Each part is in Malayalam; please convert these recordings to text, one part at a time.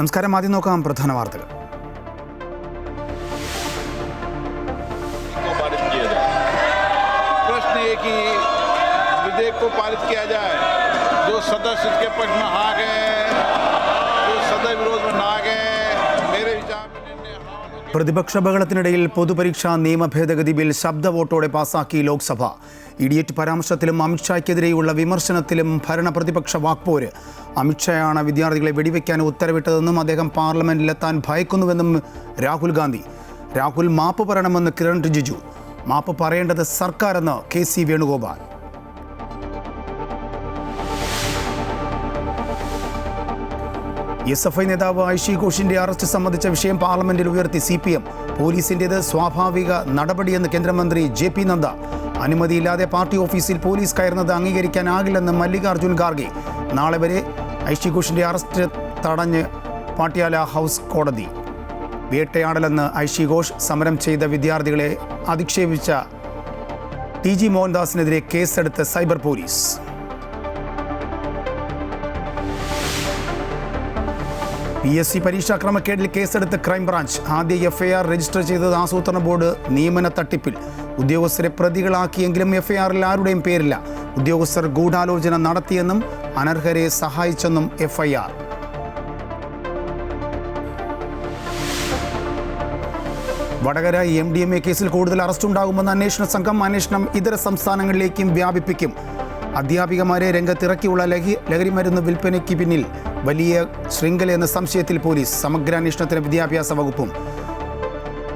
നമസ്കാരം. ആദ്യം നോക്കാം പ്രധാന വാർത്തകൾ. प्रश्न ये कि विधेयक को पारित किया जाए, जो सदस्य इसके पक्ष में हाँ गए, जो सदस्य विरोध में ना गए, मेरे विचार में പ്രതിപക്ഷ ബഹളത്തിനിടയിൽ പൊതുപരീക്ഷാ നിയമ ഭേദഗതി ബിൽ ശബ്ദ വോട്ടോടെ പാസാക്കി ലോക്സഭ. ഇഡിയറ്റ് പരാമർശത്തിലും അമിത്ഷായ്ക്കെതിരെയുള്ള വിമർശനത്തിലും ഭരണ പ്രതിപക്ഷ വാക്പോര്. അമിത്ഷായാണ് വിദ്യാർത്ഥികളെ വെടിവെക്കാൻ ഉത്തരവിട്ടതെന്നും അദ്ദേഹം പാർലമെന്റിലെത്താൻ ഭയക്കുന്നുവെന്നും രാഹുൽ ഗാന്ധി. രാഹുൽ മാപ്പ് പറയണമെന്ന് കിരൺ റിജിജു. മാപ്പ് പറയേണ്ടത് സർക്കാരെന്ന് KC വേണുഗോപാൽ. SFI നേതാവ് ഐഷി ഘോഷിന്റെ അറസ്റ്റ് സംബന്ധിച്ച വിഷയം പാർലമെന്റിൽ ഉയർത്തി CPM. പോലീസിന്റേത് സ്വാഭാവിക നടപടിയെന്ന് കേന്ദ്രമന്ത്രി JP നദ്ദ. അനുമതിയില്ലാതെ പാർട്ടി ഓഫീസിൽ പോലീസ് കയറുന്നത് അംഗീകരിക്കാനാകില്ലെന്ന് മല്ലികാർജുൻ ഖാർഗെ. നാളെ വരെ ഐഷി ഘോഷിന്റെ അറസ്റ്റ് തടഞ്ഞ് പാട്യാല ഹൗസ് കോടതി. വേട്ടയാടലെന്ന് ഐഷി ഘോഷ്. സമരം ചെയ്ത വിദ്യാർത്ഥികളെ അധിക്ഷേപിച്ച TG മോഹൻദാസിനെതിരെ കേസെടുത്ത് സൈബർ പോലീസ്. PSC പരീക്ഷാ ക്രമക്കേടിൽ കേസെടുത്ത് ക്രൈംബ്രാഞ്ച്. ആദ്യ FIR രജിസ്റ്റർ ചെയ്തത് ആസൂത്രണ ബോർഡ് നിയമന തട്ടിപ്പിൽ. ഉദ്യോഗസ്ഥരെ പ്രതികളാക്കിയെങ്കിലും FIRൽ ആരുടെയും പേരില്ല. ഉദ്യോഗസ്ഥർ ഗൂഢാലോചന നടത്തിയെന്നും അനർഹരെ സഹായിച്ചെന്നും FIR. വടകര MDMA കേസിൽ കൂടുതൽ അറസ്റ്റുണ്ടാകുമെന്ന് അന്വേഷണ സംഘം. അന്വേഷണം ഇതര സംസ്ഥാനങ്ങളിലേക്കും വ്യാപിപ്പിക്കും. അധ്യാപികമാരെ രംഗത്തിറക്കിയുള്ള ലഹരിമരുന്ന് വിൽപ്പനയ്ക്ക് പിന്നിൽ വലിയ ശൃംഖലയെന്ന സംശയത്തിൽ പോലീസ്. സമഗ്ര അന്വേഷണത്തിന് വിദ്യാഭ്യാസ വകുപ്പും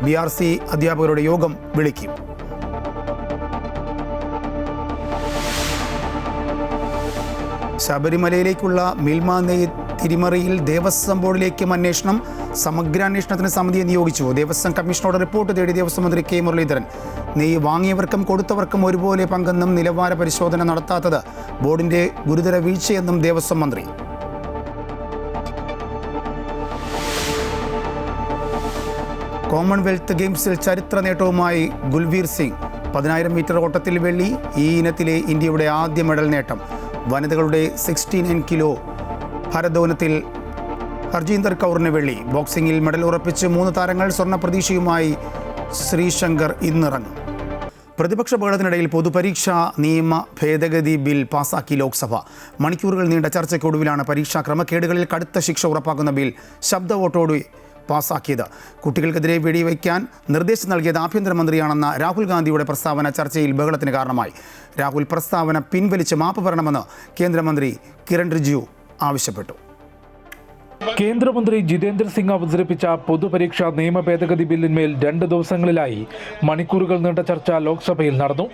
BRC അധ്യാപകരുടെ യോഗം വിളിക്കും. ശബരിമലയിലേക്കുള്ള മിൽമ നെയ്യ് തിരിമറിയിൽ ദേവസ്വം ബോർഡിലേക്കും അന്വേഷണം. സമഗ്രാന്വേഷണത്തിന് സമിതിയെ നിയോഗിച്ചു. ദേവസ്വം കമ്മീഷനോട് റിപ്പോർട്ട് തേടി ദേവസ്വം മന്ത്രി K മുരളീധരൻ. നെയ്യ് വാങ്ങിയവർക്കും കൊടുത്തവർക്കും ഒരുപോലെ പങ്കെന്നും നിലവാര പരിശോധന നടത്താത്തത് ബോർഡിന്റെ ഗുരുതര വീഴ്ചയെന്നും ദേവസ്വം മന്ത്രി. കോമൺവെൽത്ത് ഗെയിംസിൽ ചരിത്ര നേട്ടവുമായി ഗുൽവീർ സിംഗ്. 10,000 മീറ്റർ ഓട്ടത്തിൽ വെള്ളി. ഈ ഇനത്തിലെ ഇന്ത്യയുടെ ആദ്യ മെഡൽ നേട്ടം. വനിതകളുടെ 69 കിലോ ഭാരോദ്വനത്തിൽ ഹർജീന്ദർ കൗറിന് വെള്ളി. ബോക്സിംഗിൽ മെഡൽ ഉറപ്പിച്ച് 3 താരങ്ങൾ. സ്വർണ്ണ പ്രതീക്ഷയുമായി ശ്രീശങ്കർ ഇന്നിറങ്ങും. പ്രതിപക്ഷ ബഹളത്തിനിടയിൽ പൊതുപരീക്ഷാ നിയമ ഭേദഗതി ബിൽ പാസാക്കി ലോക്സഭ. മണിക്കൂറുകൾ നീണ്ട ചർച്ചയ്ക്കൊടുവിലാണ് പരീക്ഷാ ക്രമക്കേടുകളിൽ കടുത്ത ശിക്ഷ ഉറപ്പാക്കുന്ന ബിൽ ശബ്ദ വോട്ടോടെ പാസാക്കിയത്. കുട്ടികൾക്കെതിരെ വെടിവയ്ക്കാൻ നിർദ്ദേശം നൽകിയത് ആഭ്യന്തരമന്ത്രിയാണെന്ന രാഹുൽ ഗാന്ധിയുടെ പ്രസ്താവന ചർച്ചയിൽ ബഹളത്തിന് കാരണമായി. രാഹുൽ പ്രസ്താവന പിൻവലിച്ച് മാപ്പ് പറയണമെന്ന് കേന്ദ്രമന്ത്രി കിരൺ റിജിജു ആവശ്യപ്പെട്ടു. കേന്ദ്രമന്ത്രി ജിതേന്ദ്ര സിംഗ് അവതരിപ്പിച്ച പൊതുപരീക്ഷാ നിയമ ഭേദഗതി ബില്ലിന്മേൽ 2 ദിവസങ്ങളിലായി മണിക്കൂറുകൾ നീണ്ട ചർച്ച ലോക്സഭയിൽ നടന്നു.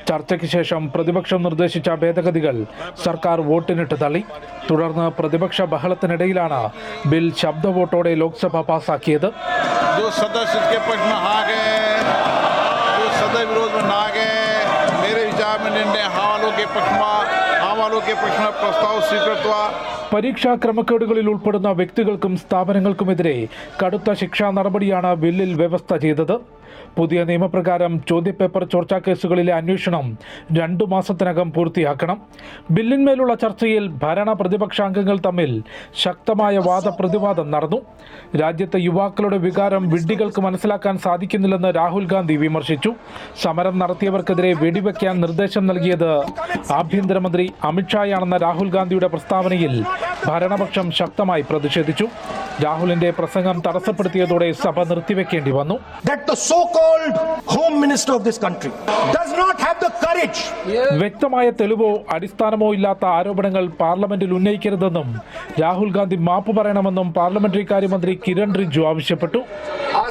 ചർച്ചയ്ക്ക് ശേഷം പ്രതിപക്ഷം നിർദ്ദേശിച്ച ഭേദഗതികൾ സർക്കാർ വോട്ടിനിട്ട് തള്ളി. തുടർന്ന് പ്രതിപക്ഷ ബഹളത്തിനിടയിലാണ് ബിൽ ശബ്ദ വോട്ടോടെ ലോക്സഭ പാസാക്കിയത്. പരീക്ഷാ ക്രമക്കേടുകളിൽ ഉൾപ്പെടുന്ന വ്യക്തികൾക്കും സ്ഥാപനങ്ങൾക്കുമെതിരെ കടുത്ത ശിക്ഷാ നടപടിയാണ് ബില്ലിൽ വ്യവസ്ഥ ചെയ്തത്. പുതിയ നിയമപ്രകാരം ചോദ്യപേപ്പർ ചോർച്ചാ കേസുകളിലെ അന്വേഷണം 2 മാസത്തിനകം പൂർത്തിയാക്കണം. ബില്ലിന്മേലുള്ള ചർച്ചയിൽ ഭരണ പ്രതിപക്ഷാംഗങ്ങൾ തമ്മിൽ ശക്തമായ വാദപ്രതിവാദം നടന്നു. രാജ്യത്തെ യുവാക്കളുടെ വികാരം വിഡ്ഢികൾക്ക് മനസ്സിലാക്കാൻ സാധിക്കുന്നില്ലെന്ന് രാഹുൽ ഗാന്ധി വിമർശിച്ചു. സമരം നടത്തിയവർക്കെതിരെ വെടിവെക്കാൻ നിർദ്ദേശം നൽകിയത് ആഭ്യന്തരമന്ത്രി അമിത്ഷായാണെന്ന രാഹുൽ ഗാന്ധിയുടെ പ്രസ്താവനയിൽ ഭരണപക്ഷം ശക്തമായി പ്രതിഷേധിച്ചു. രാഹുലിന്റെ പ്രസംഗം തടസ്സപ്പെടുത്തിയതോടെ സഭ നിർത്തിവെക്കേണ്ടി വന്നു. വ്യക്തമായ തെളിവോ അടിസ്ഥാനമോ ഇല്ലാത്ത ആരോപണങ്ങൾ പാർലമെന്റിൽ ഉന്നയിക്കരുതെന്നും രാഹുൽ ഗാന്ധി മാപ്പ് പറയണമെന്നും പാർലമെന്ററി കാര്യമന്ത്രി കിരൺ റിജിജു ആവശ്യപ്പെട്ടു.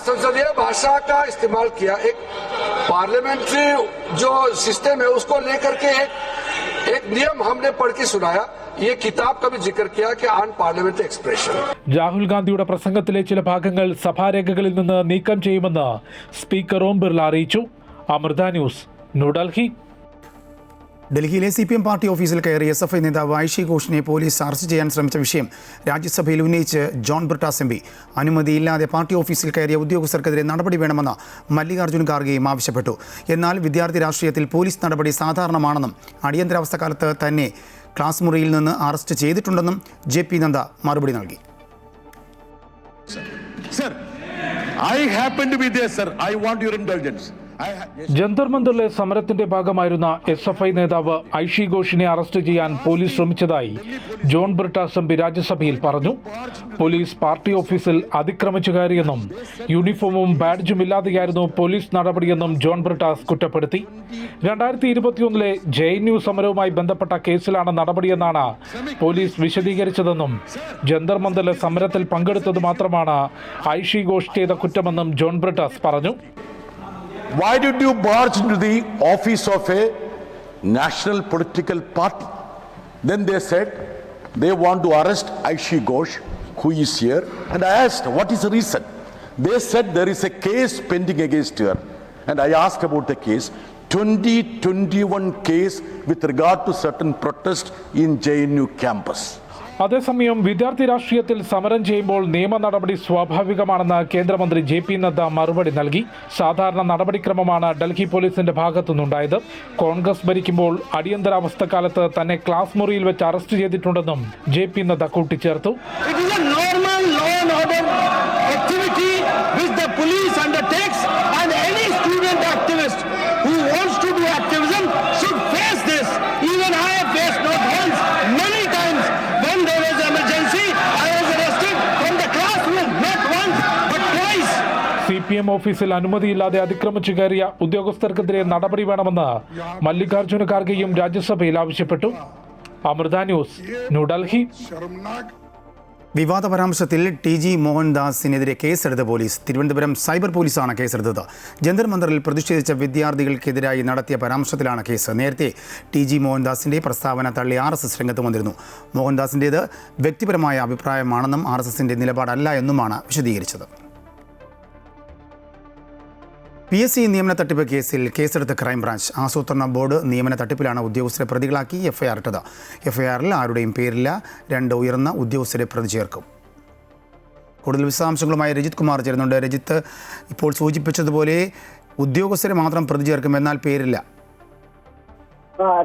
संसदीय भाषा का इस्तेमाल किया, एक पार्लियामेंट्री जो सिस्टम है उसको लेकर के एक नियम हमने पढ़ के सुनाया. ये किताब का भी जिक्र किया कि अन पार्लियामेंट्री एक्सप्रेशन. രാഹുൽ ഗാന്ധിയുടെ പ്രസംഗത്തിലെ ചില ഭാഗങ്ങൾ സഭാരേഖകളിൽ നിന്ന് നീക്കം ചെയ്യുമെന്ന് സ്പീക്കർ ഓം ബിർള അറിയിച്ചു. അമൃത ന്യൂസ്, ന്യൂഡൽഹി. ഡൽഹിയിലെ CPM പാർട്ടി ഓഫീസിൽ കയറി SFI നേതാവ് ഐഷി ഘോഷിനെ പോലീസ് അറസ്റ്റ് ചെയ്യാൻ ശ്രമിച്ച വിഷയം രാജ്യസഭയിൽ ഉന്നയിച്ച് ജോൺ ബ്രിട്ടാസ് MP. അനുമതിയില്ലാതെ പാർട്ടി ഓഫീസിൽ കയറിയ ഉദ്യോഗസ്ഥർക്കെതിരെ നടപടി വേണമെന്ന് മല്ലികാർജുൻ ഖാർഗെയും ആവശ്യപ്പെട്ടു. എന്നാൽ വിദ്യാർത്ഥി രാഷ്ട്രീയത്തിൽ പോലീസ് നടപടി സാധാരണമാണെന്നും അടിയന്തരാവസ്ഥ കാലത്ത് തന്നെ ക്ലാസ് മുറിയിൽ നിന്ന് അറസ്റ്റ് ചെയ്തിട്ടുണ്ടെന്നും JP നദ്ദ മറുപടി നൽകി. Sir, I happen to be there, sir. I want your indulgence. Jantar മന്ദറിലെ സമരത്തിന്റെ ഭാഗമായിരുന്ന SFI നേതാവ് ഐഷി ഘോഷിനെ അറസ്റ്റ് ചെയ്യാൻ പോലീസ് ശ്രമിച്ചതായി ജോൺ ബ്രിട്ടാസ് എംപി രാജ്യസഭയിൽ പറഞ്ഞു. പോലീസ് പാർട്ടി ഓഫീസിൽ അതിക്രമിച്ചു കയറിയെന്നും യൂണിഫോമും ബാഡ്ജും ഇല്ലാതെയായിരുന്നു പോലീസ് നടപടിയെന്നും ജോൺ ബ്രിട്ടാസ് കുറ്റപ്പെടുത്തി. 2021 JNU സമരവുമായി ബന്ധപ്പെട്ട കേസിലാണ് നടപടിയെന്നാണ് പോലീസ് വിശദീകരിച്ചതെന്നും ജന്തർ മന്ദറിലെ സമരത്തിൽ പങ്കെടുത്തത് മാത്രമാണ് ഐഷി ഘോഷ് ചെയ്ത കുറ്റമെന്നും ജോൺ ബ്രിട്ടാസ് പറഞ്ഞു. Why did you barge into the office of a national political party? Then they said they want to arrest Aishi Ghosh, who is here. And I asked, what is the reason? They said there is a case pending against her. And I asked about the case. 2021 case with regard to certain protest in JNU campus. അതേസമയം വിദ്യാർത്ഥി രാഷ്ട്രീയത്തിൽ സമരം ചെയ്യുമ്പോൾ നിയമ നടപടി സ്വാഭാവികമാണെന്ന് കേന്ദ്രമന്ത്രി JP നദ്ദ മറുപടി നൽകി. സാധാരണ നടപടിക്രമമാണ് ഡൽഹി പോലീസിന്റെ ഭാഗത്തുനിന്നുണ്ടായത്. കോൺഗ്രസ് ഭരിക്കുമ്പോൾ അടിയന്തരാവസ്ഥക്കാലത്ത് തന്നെ ക്ലാസ് മുറിയിൽ വെച്ച് അറസ്റ്റ് ചെയ്തിട്ടുണ്ടെന്നും JP നദ്ദ കൂട്ടിച്ചേർത്തു. CPM ഓഫീസിൽ അനുമതിയില്ലാതെ അതിക്രമിച്ചു കയറിയ ഉദ്യോഗസ്ഥർക്കെതിരെ നടപടി വേണമെന്ന് മല്ലികാർജ്ജുന ഖാർഗെയും രാജ്യസഭയിൽ ആവശ്യപ്പെട്ടു. അമൃത ന്യൂസ്, ന്യൂഡൽഹി. വിവാദ പരാമർശത്തിൽ TG മോഹൻദാസിനെതിരെ കേസെടുത്ത പോലീസ്. തിരുവനന്തപുരം സൈബർ പോലീസാണ് കേസെടുത്തത്. ജന്തർ മന്ദറിൽ പ്രതിഷേധിച്ച വിദ്യാർത്ഥികൾക്കെതിരായി നടത്തിയ പരാമർശത്തിലാണ് കേസ്. നേരത്തെ TG മോഹൻദാസിന്റെ പ്രസ്താവന തള്ളി RSS രംഗത്ത് വന്നിരുന്നു. മോഹൻദാസിൻ്റേത് വ്യക്തിപരമായ അഭിപ്രായമാണെന്നും RSSന്റെ നിലപാടല്ല എന്നുമാണ് വിശദീകരിച്ചത്. PSC നിയമന തട്ടിപ്പ് കേസിൽ കേസെടുത്ത ക്രൈംബ്രാഞ്ച്. ആസൂത്രണ ബോർഡ് നിയമന തട്ടിപ്പിലാണ് ഉദ്യോഗസ്ഥരെ പ്രതികളാക്കി FIR ഇട്ടത്. FIRൽ ആരുടെയും പേരില്ല. 2 ഉയർന്ന ഉദ്യോഗസ്ഥരെ പ്രതി ചേർക്കും. കൂടുതൽ വിശദാംശങ്ങളുമായി രജിത് കുമാർ ചേരുന്നുണ്ട്. രജിത്ത്, ഇപ്പോൾ സൂചിപ്പിച്ചതുപോലെ ഉദ്യോഗസ്ഥരെ മാത്രം പ്രതി ചേർക്കും, എന്നാൽ പേരില്ല.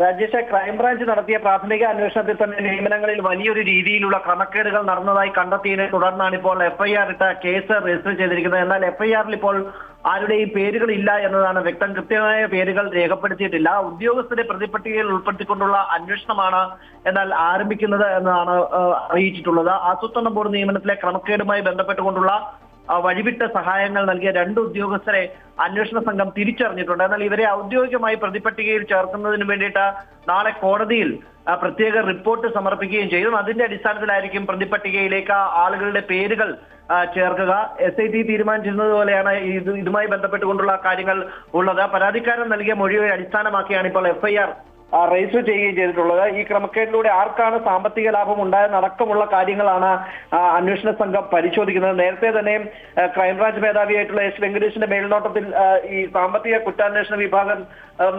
രാജേഷ്, ക്രൈംബ്രാഞ്ച് നടത്തിയ പ്രാഥമിക അന്വേഷണത്തിൽ തന്നെ നിയമനങ്ങളിൽ വലിയൊരു രീതിയിലുള്ള ക്രമക്കേടുകൾ നടന്നതായി കണ്ടെത്തിയതിനെ തുടർന്നാണ് ഇപ്പോൾ FIR ഇട്ട കേസ് രജിസ്റ്റർ ചെയ്തിരിക്കുന്നത്. എന്നാൽ FIRൽ ഇപ്പോൾ ആരുടെയും പേരുകൾ ഇല്ല എന്നതാണ് വ്യക്തം. കൃത്യമായ പേരുകൾ രേഖപ്പെടുത്തിയിട്ടില്ല. ഉദ്യോഗസ്ഥരെ പ്രതിപട്ടികയിൽ ഉൾപ്പെടുത്തിക്കൊണ്ടുള്ള അന്വേഷണമാണ് എന്നാൽ ആരംഭിക്കുന്നത് എന്നാണ് അറിയിച്ചിട്ടുള്ളത്. ആസൂത്രണ ബോർഡ് നിയമനത്തിലെ ക്രമക്കേടുമായി ബന്ധപ്പെട്ടുകൊണ്ടുള്ള വഴിവിട്ട സഹായങ്ങൾ നൽകിയ 2 ഉദ്യോഗസ്ഥരെ അന്വേഷണ സംഘം തിരിച്ചറിഞ്ഞിട്ടുണ്ട്. എന്നാൽ ഇവരെ ഔദ്യോഗികമായി പ്രതിപട്ടികയിൽ ചേർക്കുന്നതിന് വേണ്ടിയിട്ട് നാളെ കോടതിയിൽ പ്രത്യേക റിപ്പോർട്ട് സമർപ്പിക്കുകയും ചെയ്തു. അതിന്റെ അടിസ്ഥാനത്തിലായിരിക്കും പ്രതിപട്ടികയിലേക്ക് ആളുകളുടെ പേരുകൾ ചേർക്കുക. SIT തീരുമാനിച്ചിരുന്നത് പോലെയാണ് ഇതുമായി ബന്ധപ്പെട്ടുകൊണ്ടുള്ള കാര്യങ്ങൾ ഉള്ളത്. പരാതിക്കാരൻ നൽകിയ മൊഴിയെ അടിസ്ഥാനമാക്കിയാണ് ഇപ്പോൾ FIR രജിസ്റ്റർ ചെയ്യുകയും ചെയ്തിട്ടുള്ളത്. ഈ ക്രമക്കേടിലൂടെ ആർക്കാണ് സാമ്പത്തിക ലാഭം ഉണ്ടായതടക്കമുള്ള കാര്യങ്ങളാണ് അന്വേഷണ സംഘം പരിശോധിക്കുന്നത്. നേരത്തെ തന്നെ ക്രൈംബ്രാഞ്ച് മേധാവിയായിട്ടുള്ള S വെങ്കടേഷിന്റെ മേൽനോട്ടത്തിൽ ഈ സാമ്പത്തിക കുറ്റാന്വേഷണ വിഭാഗം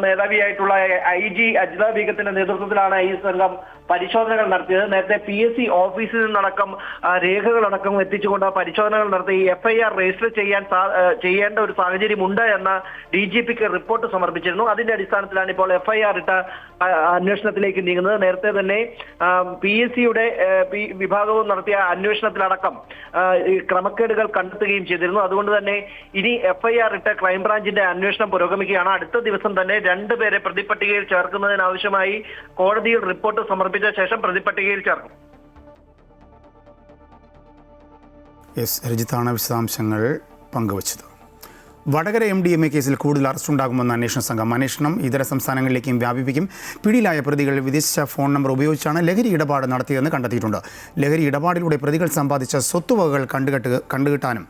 മേധാവിയായിട്ടുള്ള IG അജിത ബീഗത്തിന്റെ നേതൃത്വത്തിലാണ് ഈ സംഘം പരിശോധനകൾ നടത്തിയത്. നേരത്തെ PSC ഓഫീസിൽ നിന്നടക്കം രേഖകളടക്കം എത്തിച്ചുകൊണ്ട് പരിശോധനകൾ നടത്തി FIR രജിസ്റ്റർ ചെയ്യേണ്ട ഒരു സാഹചര്യമുണ്ട് എന്ന് DGPക്ക് റിപ്പോർട്ട് സമർപ്പിച്ചിരുന്നു. അതിന്റെ അടിസ്ഥാനത്തിലാണ് ഇപ്പോൾ FIR ഇട്ട അന്വേഷണത്തിലേക്ക് നീങ്ങുന്നത്. നേരത്തെ തന്നെ PSCയുടെ വിഭാഗവും നടത്തിയ അന്വേഷണത്തിലടക്കം ക്രമക്കേടുകൾ കണ്ടെത്തുകയും ചെയ്തിരുന്നു. അതുകൊണ്ട് തന്നെ ഇനി FIR ഇട്ട ക്രൈംബ്രാഞ്ചിന്റെ അന്വേഷണം പുരോഗമിക്കുകയാണ്. അടുത്ത ദിവസം തന്നെ 2 പേരെ പ്രതിപട്ടികയിൽ ചേർക്കുന്നതിനാവശ്യമായി കോടതിയിൽ റിപ്പോർട്ട് സമർപ്പിച്ച ശേഷം പ്രതിപട്ടികയിൽ ചേർക്കും. രജിത്താണ് വിശദാംശങ്ങൾ പങ്കുവച്ചത്. വടകര MDMA കേസിൽ കൂടുതൽ അറസ്റ്റുണ്ടാകുമെന്ന് അന്വേഷണ സംഘം. അന്വേഷണം ഇതര സംസ്ഥാനങ്ങളിലേക്കും വ്യാപിപ്പിക്കും. പിടിയിലായ പ്രതികൾ വിദേശ ഫോൺ നമ്പർ ഉപയോഗിച്ചാണ് ലഹരി ഇടപാട് നടത്തിയതെന്ന് കണ്ടെത്തിയിട്ടുണ്ട്. ലഹരി ഇടപാടിലൂടെ പ്രതികൾ സമ്പാദിച്ച സ്വത്തുവകകൾ കണ്ടുകെട്ടാനും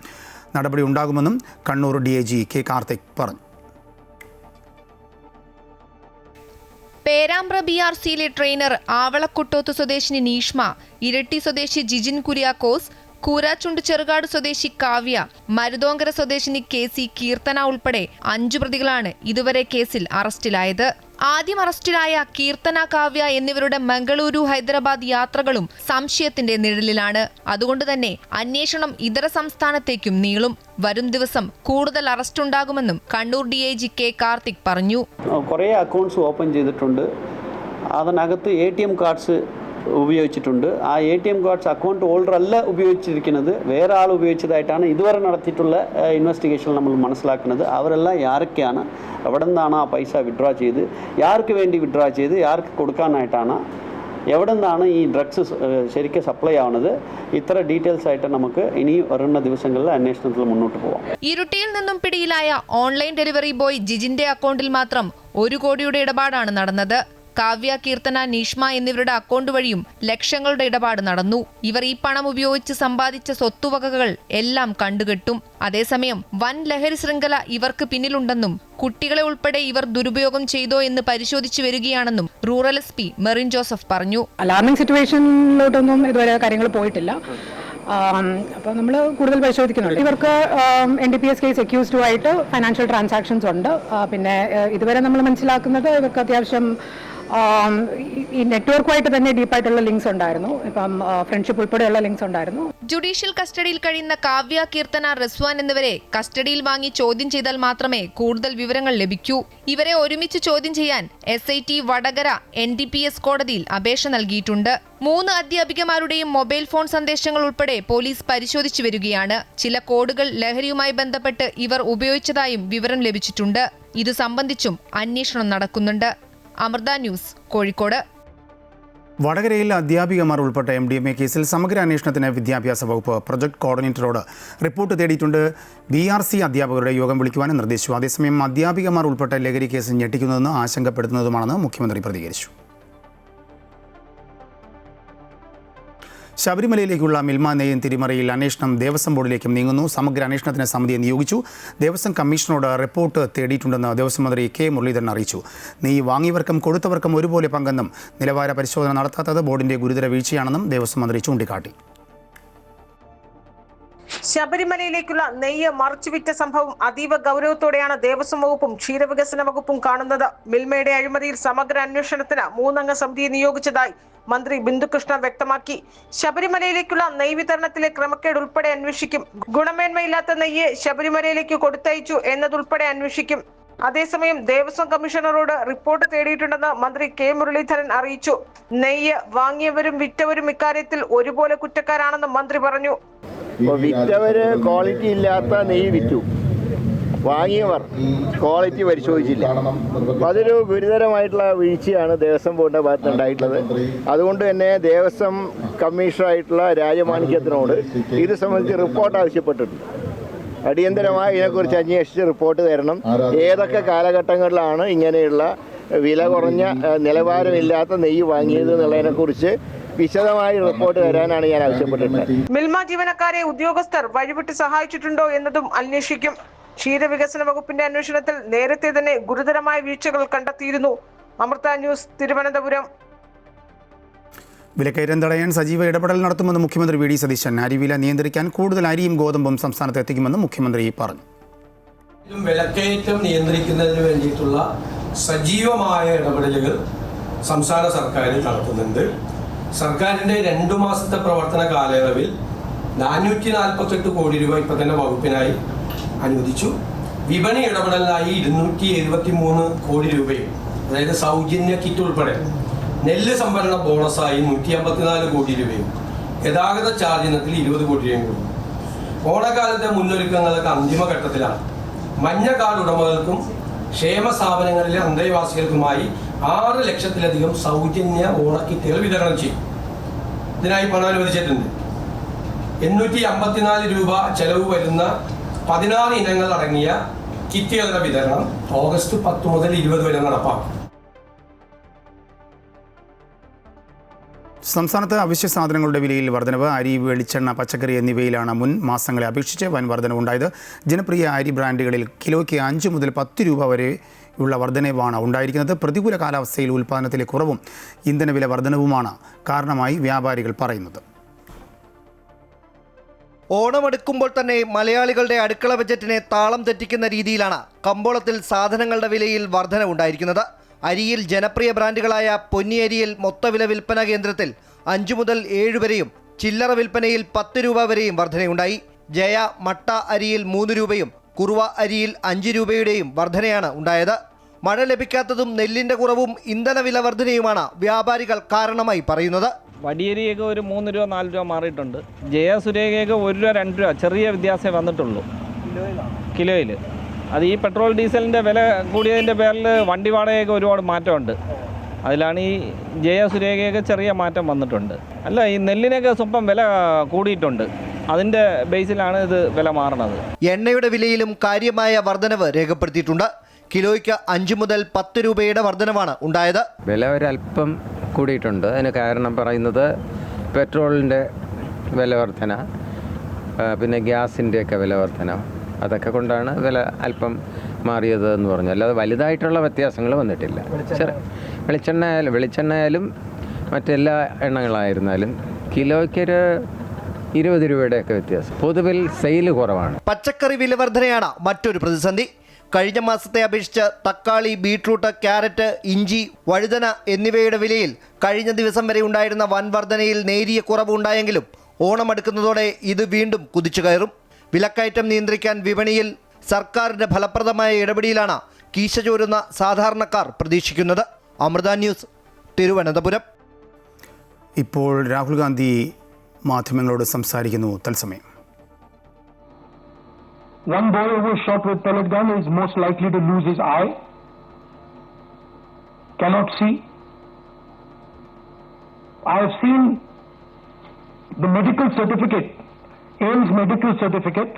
നടപടി ഉണ്ടാകുമെന്നും കണ്ണൂർ DIG K കാർത്തിക് പറഞ്ഞു. പേരാമ്പ്ര BRCയിലെ ട്രെയിനർ ആവളക്കുട്ടോത്ത് സ്വദേശിനി നീഷ്മ, ഇരട്ടി സ്വദേശി ജിജിൻ കുര്യാക്കോസ്, കൂരാച്ചുണ്ട് ചെറുകാട് സ്വദേശി കാവ്യ, മരുതോങ്കര സ്വദേശിനി KC കീർത്തന ഉൾപ്പെടെ 5 പ്രതികളാണ് ഇതുവരെ കേസിൽ അറസ്റ്റിലായത്. ആദ്യം അറസ്റ്റിലായ കീർത്തന, കാവ്യ എന്നിവരുടെ മംഗളൂരു, ഹൈദരാബാദ് യാത്രകളും സംശയത്തിന്റെ നിഴലിലാണ്. അതുകൊണ്ട് തന്നെ അന്വേഷണം ഇതര സംസ്ഥാനത്തേക്കും നീളും. വരും ദിവസം കൂടുതൽ അറസ്റ്റ് ഉണ്ടാകുമെന്നും കണ്ണൂർ DIG K കാർത്തിക് പറഞ്ഞു. കുറേ അക്കൗണ്ട്സ് ഓപ്പൺ ചെയ്തിട്ടുണ്ട്. അതിനകത്ത് ATM കാർഡ്സ് ഉപയോഗിച്ചിട്ടുണ്ട്. ആ ATM കാർഡ്സ് അക്കൗണ്ട് ഹോൾഡർ അല്ല ഉപയോഗിച്ചിരിക്കുന്നത്, വേറെ ആൾ ഉപയോഗിച്ചതായിട്ടാണ് ഇതുവരെ നടത്തിയിട്ടുള്ള ഇൻവെസ്റ്റിഗേഷനിൽ നമ്മൾ മനസ്സിലാക്കുന്നത്. അവരെല്ലാം ആരൊക്കെയാണ്, എവിടെ നിന്നാണ് ആ പൈസ വിഡ്രോ ചെയ്ത്, ആർക്ക് വേണ്ടി വിഡ്രോ ചെയ്ത്, ആർക്ക് കൊടുക്കാനായിട്ടാണ്, എവിടെ നിന്നാണ് ഈ ഡ്രഗ്സ് ശരിക്കും സപ്ലൈ ആവുന്നത്, ഇത്ര ഡീറ്റെയിൽസ് ആയിട്ട് നമുക്ക് ഇനി വരുന്ന ദിവസങ്ങളിൽ അന്വേഷണത്തിൽ മുന്നോട്ട് പോകാം. ഇരുട്ടിയിൽ നിന്നും പിടിയിലായ ഓൺലൈൻ ഡെലിവറി ബോയ് ജിജിന്റെ അക്കൗണ്ടിൽ മാത്രം 1 കോടിയുടെ ഇടപാടാണ് നടന്നത്. കാവ്യ, കീർത്തന, നീഷ്മ എന്നിവരുടെ അക്കൗണ്ട് വഴിയും ലക്ഷങ്ങളുടെ ഇടപാട് നടന്നു. ഇവർ ഈ പണം ഉപയോഗിച്ച് സമ്പാദിച്ച സ്വത്തുവകകൾ എല്ലാം കണ്ടുകെട്ടും. അതേസമയം വൻ ലഹരി ശൃംഖല ഇവർക്ക് പിന്നിലുണ്ടെന്നും കുട്ടികളെ ഉൾപ്പെടെ ഇവർ ദുരുപയോഗം ചെയ്തോ എന്ന് പരിശോധിച്ചു വരികയാണെന്നും റൂറൽ SP മെറിൻ ജോസഫ് പറഞ്ഞു. അലാർമിംഗ് സിറ്റുവേഷനിലോട്ടൊന്നും ഇതുവരെ കാര്യങ്ങൾ പോയിട്ടില്ല. അപ്പോൾ നമ്മൾ കൂടുതൽ പരിശോധിക്കുന്നുണ്ട്. ഇവർക്ക് NDPS കേസ് അക്യൂസ്ഡും ആയിട്ട് ഫൈനാൻഷ്യൽ ട്രാൻസാക്ഷൻസ് ഉണ്ട്. പിന്നെ ഇതുവരെ നമ്മൾ മനസ്സിലാക്കുന്നത് ഇവർക്ക് അത്യാവശ്യം ഈ നെറ്റ്വർക്കുമായിട്ട് തന്നെ ഡീപ്പായിട്ടുള്ള ലിങ്ക്സ് ഉണ്ടായിരുന്നു. ഇപ്പം ഫ്രണ്ട്ഷിപ്പ് ഉൾപ്പെടെയുള്ള ലിങ്ക്സ് ഉണ്ടായിരുന്നു. ജുഡീഷ്യൽ കസ്റ്റഡിയിൽ കഴിയുന്ന കാവ്യ, കീർത്തന, റസ്വാൻ എന്നിവരെ കസ്റ്റഡിയിൽ വാങ്ങി ചോദ്യം ചെയ്താൽ മാത്രമേ കൂടുതൽ വിവരങ്ങൾ ലഭിക്കൂ. ഇവരെ ഒരുമിച്ച് ചോദ്യം ചെയ്യാൻ SIT വടകര NDPS കോടതിയിൽ അപേക്ഷ നൽകിയിട്ടുണ്ട്. 3 അധ്യാപികമാരുടെയും മൊബൈൽ ഫോൺ സന്ദേശങ്ങൾ ഉൾപ്പെടെ പോലീസ് പരിശോധിച്ചു വരികയാണ്. ചില കോഡുകൾ ലഹരിയുമായി ബന്ധപ്പെട്ട് ഇവർ ഉപയോഗിച്ചതായും വിവരം ലഭിച്ചിട്ടുണ്ട്. ഇത് സംബന്ധിച്ചും അന്വേഷണം നടക്കുന്നുണ്ട്. അമൃത ന്യൂസ്, കോഴിക്കോട്. വടകരയിൽ അധ്യാപികമാർ ഉൾപ്പെട്ട MDMA കേസിൽ സമഗ്ര അന്വേഷണത്തിന് വിദ്യാഭ്യാസ വകുപ്പ് പ്രൊജക്ട് കോർഡിനേറ്ററോട് റിപ്പോർട്ട് തേടിയിട്ടുണ്ട്. BRC അധ്യാപകരുടെ യോഗം വിളിക്കുവാനും നിർദ്ദേശിച്ചു. അതേസമയം അധ്യാപികമാർ ഉൾപ്പെട്ട ലഹരി കേസ് ഞെട്ടിക്കുന്നതെന്ന് ആശങ്കപ്പെടുത്തുന്നതുമാണെന്ന് മുഖ്യമന്ത്രി പ്രതികരിച്ചു. ശബരിമലയിലേക്കുള്ള മിൽമ നെയ്യൻ തിരിമറിയിൽ അന്വേഷണം ദേവസ്വം ബോർഡിലേക്കും നീങ്ങുന്നു. സമഗ്ര അന്വേഷണത്തിന് സമിതിയെ നിയോഗിച്ചു. ദേവസ്വം കമ്മീഷനോട് റിപ്പോർട്ട് തേടിയിട്ടുണ്ടെന്ന് ദേവസ്വം മന്ത്രി K മുരളീധരൻ അറിയിച്ചു. നെയ്യ് വാങ്ങിയവർക്കും കൊടുത്തവർക്കും ഒരുപോലെ പങ്കെന്നും നിലവാര പരിശോധന നടത്താത്തത് ബോർഡിന്റെ ഗുരുതര വീഴ്ചയാണെന്നും ദേവസ്വം മന്ത്രി ചൂണ്ടിക്കാട്ടി. ശബരിമലയിലേക്കുള്ള നെയ്യ് മറച്ചുവിറ്റ സംഭവം അതീവ ഗൗരവത്തോടെയാണ് ദേവസ്വം വകുപ്പും ക്ഷീരവികസന വകുപ്പും കാണുന്നത്. മിൽമയുടെ അഴിമതിയിൽ സമഗ്ര അന്വേഷണത്തിന് 3 അംഗ സമിതിയെ നിയോഗിച്ചതായി മന്ത്രി ബിന്ദുകൃഷ്ണ വ്യക്തമാക്കി. ശബരിമലയിലേക്കുള്ള നെയ്യ് വിതരണത്തിലെ ക്രമക്കേട് ഉൾപ്പെടെ അന്വേഷിക്കും. ഗുണമേന്മയില്ലാത്ത നെയ്യ് ശബരിമലയിലേക്ക് കൊടുത്തയച്ചു എന്നതുൾപ്പെടെ അന്വേഷിക്കും. അതേസമയം ദേവസ്വം കമ്മീഷണറോട് റിപ്പോർട്ട് തേടിയിട്ടുണ്ടെന്ന് മന്ത്രി K മുരളീധരൻ അറിയിച്ചു. നെയ്യ് വാങ്ങിയവരും വിറ്റവരും ഇക്കാര്യത്തിൽ ഒരുപോലെ കുറ്റക്കാരാണെന്ന് മന്ത്രി പറഞ്ഞു. വിറ്റവര് ക്വാളിറ്റി ഇല്ലാത്ത നെയ്യ് വിറ്റു, വാങ്ങിയവർ ക്വാളിറ്റി പരിശോധിച്ചില്ല. അപ്പം അതൊരു ഗുരുതരമായിട്ടുള്ള വീഴ്ചയാണ് ദേവസ്വം ബോർഡിൻ്റെ ഭാഗത്ത് ഉണ്ടായിട്ടുള്ളത്. അതുകൊണ്ട് തന്നെ ദേവസ്വം കമ്മീഷണറായിട്ടുള്ള രാജമാണിക്യത്തിനോട് ഇത് സംബന്ധിച്ച് റിപ്പോർട്ട് ആവശ്യപ്പെട്ടിട്ടുണ്ട്. അടിയന്തരമായി ഇതിനെക്കുറിച്ച് അന്വേഷിച്ച് റിപ്പോർട്ട് തരണം. ഏതൊക്കെ കാലഘട്ടങ്ങളിലാണ് ഇങ്ങനെയുള്ള വില കുറഞ്ഞ നിലവാരമില്ലാത്ത നെയ്യ് വാങ്ങിയത് എന്നുള്ളതിനെക്കുറിച്ച് വിശദമായി റിപ്പോർട്ട് തരാനാണ് ഞാൻ ആവശ്യപ്പെട്ടിട്ടുള്ളത്. മിൽമ ജീവനക്കാരെ ഉദ്യോഗസ്ഥർ വഴിവിട്ട് സഹായിച്ചിട്ടുണ്ടോ എന്നതും അന്വേഷിക്കും. ക്ഷീരവികസന വകുപ്പിന്റെ അന്വേഷണത്തിൽ നേരത്തെ തന്നെ ഗുരുതരമായ വീഴ്ചകൾ കണ്ടെത്തിയിരുന്നു. അമൃത ന്യൂസ്, തിരുവനന്തപുരം. വിലക്കയറ്റം തടയാൻ സജീവ ഇടപെടൽ നടത്തുമെന്ന് മുഖ്യമന്ത്രി V.D. സതീശൻ. അരിവില നിയന്ത്രിക്കാൻ കൂടുതൽ അരിയും ഗോതമ്പും സംസ്ഥാനത്ത് എത്തിക്കുമെന്ന് മുഖ്യമന്ത്രി പറഞ്ഞു. വിലക്കയറ്റം നിയന്ത്രിക്കുന്നതിന് വേണ്ടിയിട്ടുള്ള സജീവമായ ഇടപെടലുകൾ സംസ്ഥാന സർക്കാർ നടത്തുന്നുണ്ട്. സർക്കാരിൻ്റെ 2 മാസത്തെ പ്രവർത്തന കാലയളവിൽ 448 കോടി രൂപ ഇപ്പം തന്നെ വകുപ്പിനായി അനുവദിച്ചു. വിപണി ഇടപെടലിനായി 273 കോടി രൂപയും, അതായത് സൗജന്യ കിറ്റ് ഉൾപ്പെടെ നെല്ല് സംഭരണ ബോണസായി 154 കോടി രൂപയും, ഗതാഗത ചാർജ് ഇനത്തിൽ 20 കോടി രൂപയും കൂടി. ഓണക്കാലത്തെ മുന്നൊരുക്കങ്ങൾക്ക് അന്തിമഘട്ടത്തിലാണ്. മഞ്ഞ കാർഡ് ഉടമകൾക്കും ക്ഷേമ സ്ഥാപനങ്ങളിലെ അന്തേവാസികൾക്കുമായി 6 ലക്ഷത്തിലധികം സൗജന്യ ഓണക്കിറ്റുകൾ വിതരണം ചെയ്യും. ഇതിനായി പണം അനുവദിച്ചിട്ടുണ്ട്. 854 രൂപ ചെലവ് വരുന്ന 16 ഇനങ്ങൾ അടങ്ങിയ കിറ്റുകളുടെ വിതരണം ഓഗസ്റ്റ് 10 മുതൽ 20 വരെ നടപ്പാക്കും. സംസ്ഥാനത്ത് അവശ്യ സാധനങ്ങളുടെ വിലയിൽ വർധനവ്. അരി, വെളിച്ചെണ്ണ, പച്ചക്കറി എന്നിവയിലാണ് മുൻ മാസങ്ങളെ അപേക്ഷിച്ച് വൻ വർധനവുണ്ടായത്. ജനപ്രിയ അരി ബ്രാൻഡുകളിൽ കിലോയ്ക്ക് 5 മുതൽ 10 രൂപ വരെയുള്ള വർധനവാണ് ഉണ്ടായിരിക്കുന്നത്. പ്രതികൂല കാലാവസ്ഥയിൽ ഉൽപ്പാദനത്തിലെ കുറവും ഇന്ധനവില വർധനവുമാണ് കാരണമായി വ്യാപാരികൾ പറയുന്നത്. ഓണമെടുക്കുമ്പോൾ തന്നെ മലയാളികളുടെ അടുക്കള ബജറ്റിനെ താളം തെറ്റിക്കുന്ന രീതിയിലാണ് കമ്പോളത്തിൽ സാധനങ്ങളുടെ വിലയിൽ വർധനവുണ്ടായിരിക്കുന്നത്. അരിയിൽ ജനപ്രിയ ബ്രാൻഡുകളായ പൊന്നിയരിയിൽ മൊത്തവില വിൽപ്പന കേന്ദ്രത്തിൽ 5 മുതൽ 7 വരെയും ചില്ലറ വിൽപ്പനയിൽ 10 രൂപ വരെയും വർധനയുണ്ടായി. ജയ, മട്ട അരിയിൽ 3 രൂപയും കുറുവ അരിയിൽ 5 രൂപയുടെയും വർധനയാണ് ഉണ്ടായത്. മഴ ലഭിക്കാത്തതും നെല്ലിന്റെ കുറവും ഇന്ധന വില വർധനയുമാണ് വ്യാപാരികൾ കാരണമായി പറയുന്നത്. വടിയരിയൊക്കെ ഒരു 3 രൂപ 4 രൂപ മാറിയിട്ടുണ്ട്. ജയസുരേഖയൊക്കെ 1 രൂപ 2 രൂപ ചെറിയ വ്യത്യാസമേ വന്നിട്ടുള്ളൂ കിലോയിൽ. അത് ഈ പെട്രോൾ ഡീസലിൻ്റെ വില കൂടിയതിൻ്റെ പേരിൽ വണ്ടി വാടകയൊക്കെ ഒരുപാട് മാറ്റമുണ്ട്. അതിലാണ് ഈ ജയസുരേഖയൊക്കെ ചെറിയ മാറ്റം വന്നിട്ടുണ്ട്. അല്ല, ഈ നെല്ലിനൊക്കെ സ്വപ്പം വില കൂടിയിട്ടുണ്ട്. അതിൻ്റെ ബേസിലാണ് ഇത് വില മാറുന്നത്. എണ്ണയുടെ വിലയിലും കാര്യമായ വർധനവ് രേഖപ്പെടുത്തിയിട്ടുണ്ട്. കിലോയ്ക്ക് 5 മുതൽ 10 രൂപയുടെ വർധനവാണ് ഉണ്ടായത്. വില ഒരല്പം കൂടിയിട്ടുണ്ട്. അതിന് കാരണം പറയുന്നത് പെട്രോളിൻ്റെ വില വർധന, പിന്നെ ഗ്യാസിൻ്റെയൊക്കെ വില വർധന, അതൊക്കെ കൊണ്ടാണ് വില അല്പം മാറിയത് എന്ന് പറഞ്ഞു. അല്ലാതെ വലുതായിട്ടുള്ള വ്യത്യാസങ്ങൾ വന്നിട്ടില്ല. വെളിച്ചെണ്ണയായാലും മറ്റെല്ലാ എണ്ണകളായിരുന്നാലും കിലോയ്ക്കൊരു 20 രൂപയുടെയൊക്കെ വ്യത്യാസം. പൊതുവിൽ സെയിൽ കുറവാണ്. പച്ചക്കറി വില വർധനയാണ് മറ്റൊരു പ്രതിസന്ധി. കഴിഞ്ഞ മാസത്തെ അപേക്ഷിച്ച് തക്കാളി, ബീട്രൂട്ട്, ക്യാരറ്റ്, ഇഞ്ചി, വഴുതന എന്നിവയുടെ വിലയിൽ കഴിഞ്ഞ ദിവസം വരെ ഉണ്ടായിരുന്ന വൻ വർധനയിൽ നേരിയ കുറവുണ്ടായെങ്കിലും ഓണം അടുക്കുന്നതോടെ ഇത് വീണ്ടും കുതിച്ചു കയറും. വിലക്കയറ്റം നിയന്ത്രിക്കാൻ വിപണിയിൽ സർക്കാരിന്റെ ഫലപ്രദമായ ഇടപെടലാണ് കീശ ചോരുന്ന സാധാരണക്കാർ പ്രതീക്ഷിക്കുന്നത്. അമൃത ന്യൂസ്, തിരുവനന്തപുരം. ഇപ്പോൾ രാഹുൽ ഗാന്ധി മാധ്യമങ്ങളോട് സംസാരിക്കുന്നു. തത്സമയം. One boy who was shot with pellet gun is most likely to lose his eye, cannot see. I have seen the medical certificate, AIMS medical certificate,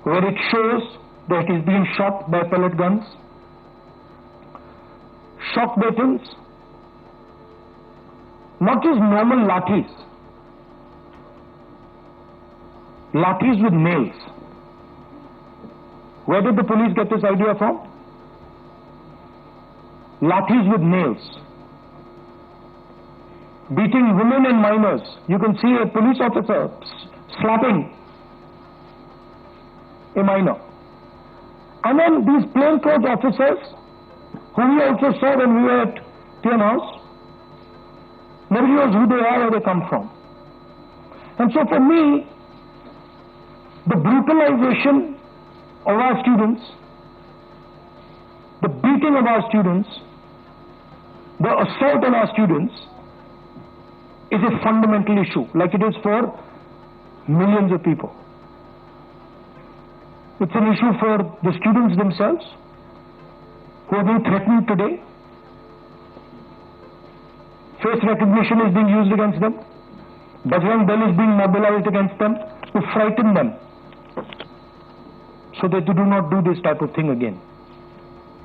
where it shows that he is being shot by pellet guns. Shock weapons, not just normal lathis, lathis with nails. Where did the police get this idea from? Lathis with nails. Beating women and minors. You can see a police officer slapping a minor. And then these plainclothes officers, who we also saw when we were at Tian House, nobody knows who they are or they come from. And so for me, the brutalization of our students, the beating of our students, the assault on our students is a fundamental issue, like it is for millions of people. It's an issue for the students themselves who are being threatened today. Face recognition is being used against them. Bajrang Dal is being mobilized against them to frighten them, so that they do not do this type of thing again.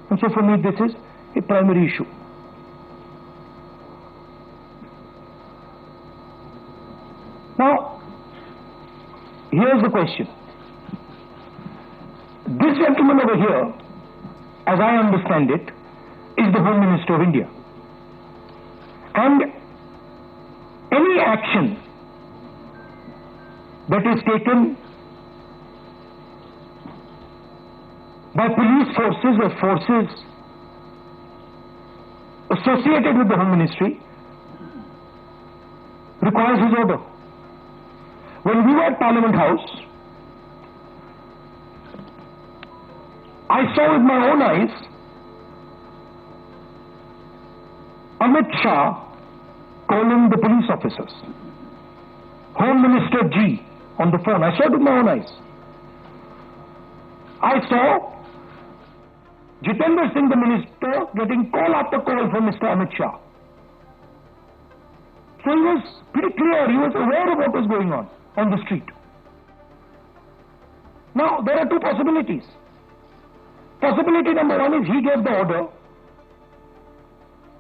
And so for me, this is a primary issue. Now, here's the question. This gentleman over here, as I understand it, is the Home Minister of India. And any action that is taken by police forces or forces associated with the Home Ministry requires his order. When we were at Parliament House, I saw with my own eyes Amit Shah calling the police officers, Home Minister G on the phone. I saw it with my own eyes. I saw Jitendra Singh, the minister, getting call after call from Mr. Amit Shah. So he was pretty clear, he was aware of what was going on the street. Now, there are two possibilities. Possibility number one is he gave the order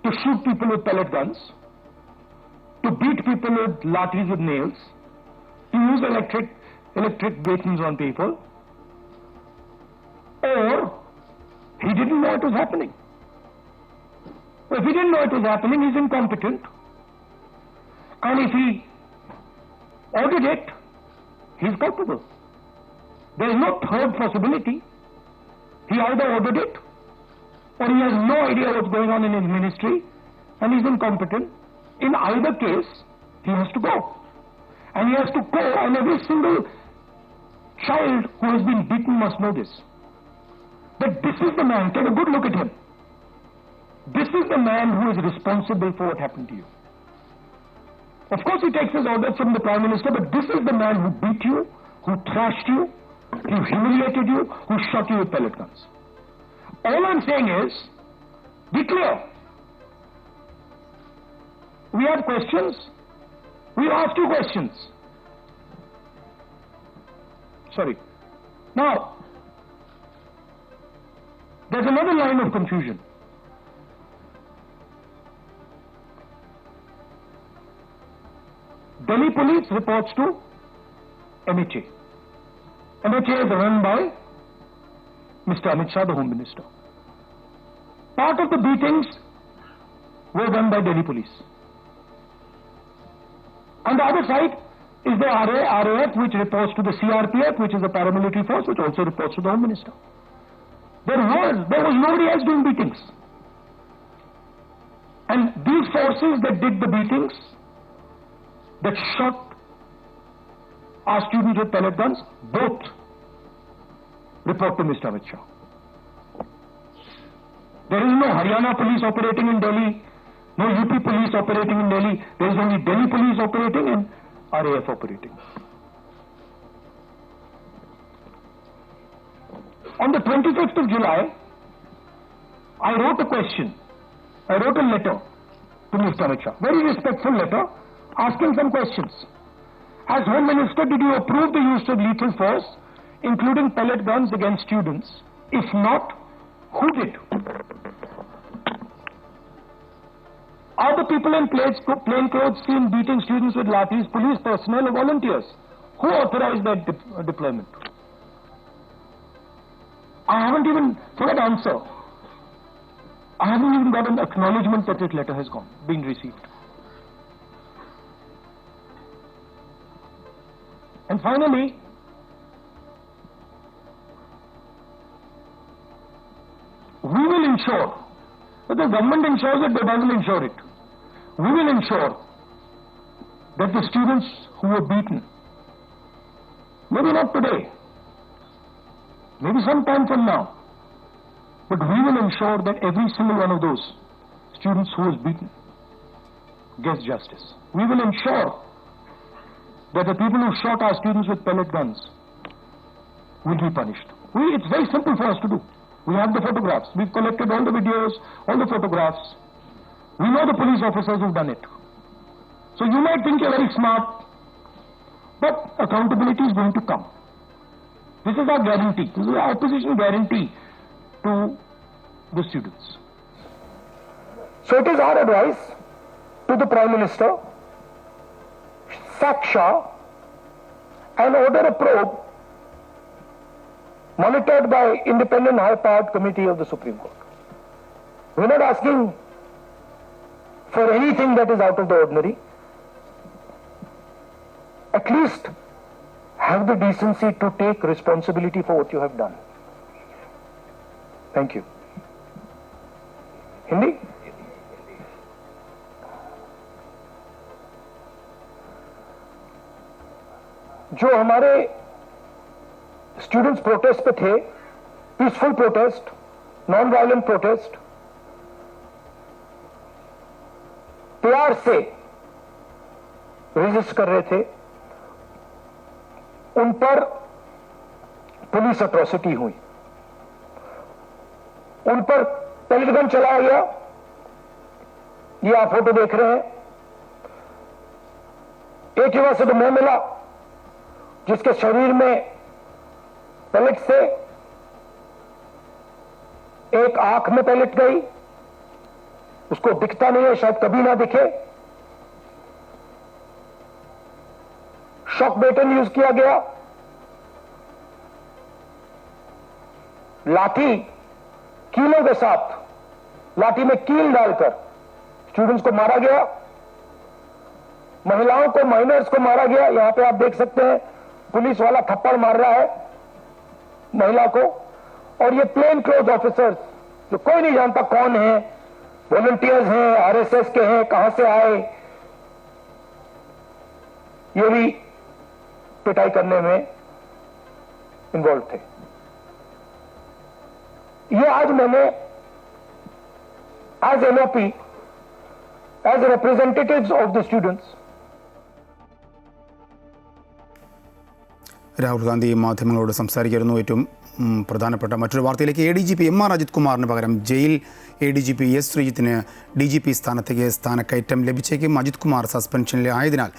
to shoot people with pellet guns, to beat people with lathis with nails, to use electric batons on people, or he didn't know it was happening. If he didn't know it was happening, he's incompetent. And if he ordered it, he's culpable. There is no third possibility. He either ordered it, or he has no idea what's going on in his ministry, and he's incompetent. In either case, he has to go. And he has to go, and every single child who has been beaten must know this. That this is the man. Take a good look at him. this is the man who is responsible for what happened to you. Of course, he takes his orders from the Prime Minister, but this is the man who beat you, who thrashed you, who humiliated you, who shot you with pellet guns. All I'm saying is, be clear. We have questions. We ask you questions. Sorry. Now, there's another line of confusion. Delhi police reports to MHA. MHA is run by Mr. Amit Shah, the Home Minister. Part of the beatings were done by Delhi police. On the other side is the RAF, which reports to the CRPF, which is a paramilitary force, which also reports to the Home Minister. There was nobody else doing beatings. And these forces that did the beatings, that shot our students with pellet guns, both report to Mr. Amit Shah. There is no Haryana police operating in Delhi, no UP police operating in Delhi. There is only Delhi police operating and RAF operating. On the 25th of July, I wrote a question. I wrote a letter to Mr. Amit Shah, very respectful letter, asking some questions. As Home Minister, did you approve the use of lethal force, including pellet guns against students? If not, who did? Are the people in plain clothes seen beating students with lathis police personnel or volunteers? Who authorized that deployment? I haven't even, for that answer, I haven't even got an acknowledgement that this letter has been received. And finally, we will ensure, but the government ensures it, but doesn't ensure it. We will ensure that the students who were beaten, maybe not today, maybe some time from now, but we will ensure that every single one of those students who was beaten gets justice. We will ensure that the people who shot our students with pellet guns will be punished. It's very simple for us to do. We have the photographs. We've collected all the videos, all the photographs. We know the police officers who've done it. So you might think you're very smart, but accountability is going to come. This is our guarantee. This is our opposition guarantee to the students. So it is our advice to the Prime Minister, sack Shah and order a probe monitored by independent high-powered committee of the Supreme Court. We're not asking for anything that is out of the ordinary. At least have the decency to take responsibility for what you have done. Thank you. Hindi? जो हमारे स्टूडेंट्स प्रोटेस्ट पे थे, peaceful protest, non violent protest, प्यार से रेजिस्ट कर रहे थे, उन पर पुलिस अट्रॉसिटी हुई, उन पर पेलेट गन चलाया गया। ये आप फोटो देख रहे हैं। एक युवा से तो मैं मिला जिसके शरीर में पेलेट से एक आंख में पेलेट गई, उसको दिखता नहीं है, शायद कभी ना दिखे। शॉक बेटन यूज किया गया, लाठी कीलों के साथ, लाठी में कील डालकर स्टूडेंट्स को मारा गया, महिलाओं को, माइनर्स को मारा गया। यहां पे आप देख सकते हैं पुलिस वाला थप्पड़ मार रहा है महिला को, और ये प्लेन क्लोथ ऑफिसर्स जो कोई नहीं जानता कौन है, वॉलंटियर्स हैं, आरएसएस के हैं, कहां से आए, ये भी पिटाई करने में इन्वॉल्व थे। ये आज मैंने as LOP, as representatives of the students. Rahul Gandhi മാധ്യമങ്ങളോട് സംസാരിക്കുന്നു. ഏറ്റവും പ്രധാനപ്പെട്ട മറ്റൊരു വാർത്തയിലേക്ക് ADGP MR അജിത് കുമാറിന് പകരം ജയിൽ ADGP S ശ്രീജിത്തിന് DGP സ്ഥാനത്തേക്ക് സ്ഥാനക്കയറ്റം ലഭിച്ചേക്കും. അജിത് കുമാർ സസ്പെൻഷനിൽ ആയതിനാൽ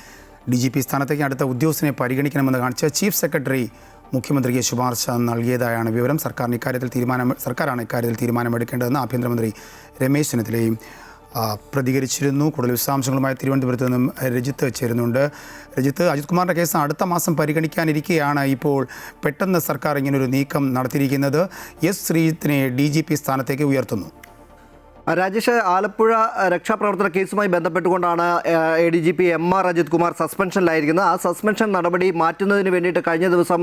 DGP സ്ഥാനത്തേക്ക് അടുത്ത ഉദ്യോഗസ്ഥനെ പരിഗണിക്കണമെന്ന് കാണിച്ച് ചീഫ് സെക്രട്ടറി മുഖ്യമന്ത്രിക്ക് ശുപാർശ നൽകിയതായാണ് വിവരം. സർക്കാരാണ് ഇക്കാര്യത്തിൽ തീരുമാനമെടുക്കേണ്ടതെന്ന് ആഭ്യന്തരമന്ത്രി രമേശ് ചെന്നിത്തലയും പ്രതികരിച്ചിരുന്നു. കൂടുതൽ വിശദാംശങ്ങളുമായി തിരുവനന്തപുരത്ത് നിന്നും രജിത്ത് ചേരുന്നുണ്ട്. രജിത്ത്, അജിത് കുമാറിൻ്റെ കേസ് അടുത്ത മാസം പരിഗണിക്കാനിരിക്കെയാണ് ഇപ്പോൾ പെട്ടെന്ന് സർക്കാർ ഇങ്ങനൊരു നീക്കം നടത്തിയിരിക്കുന്നത്. S ശ്രീജിത്തിനെ DGP സ്ഥാനത്തേക്ക് ഉയർത്തുന്നു. രാജേഷ്, ആലപ്പുഴ രക്ഷാപ്രവർത്തന കേസുമായി ബന്ധപ്പെട്ടുകൊണ്ടാണ് ADGP MR അജിത് കുമാർ സസ്പെൻഷനിലായിരിക്കുന്നത്. ആ സസ്പെൻഷൻ നടപടി മാറ്റുന്നതിന് വേണ്ടിയിട്ട് കഴിഞ്ഞ ദിവസം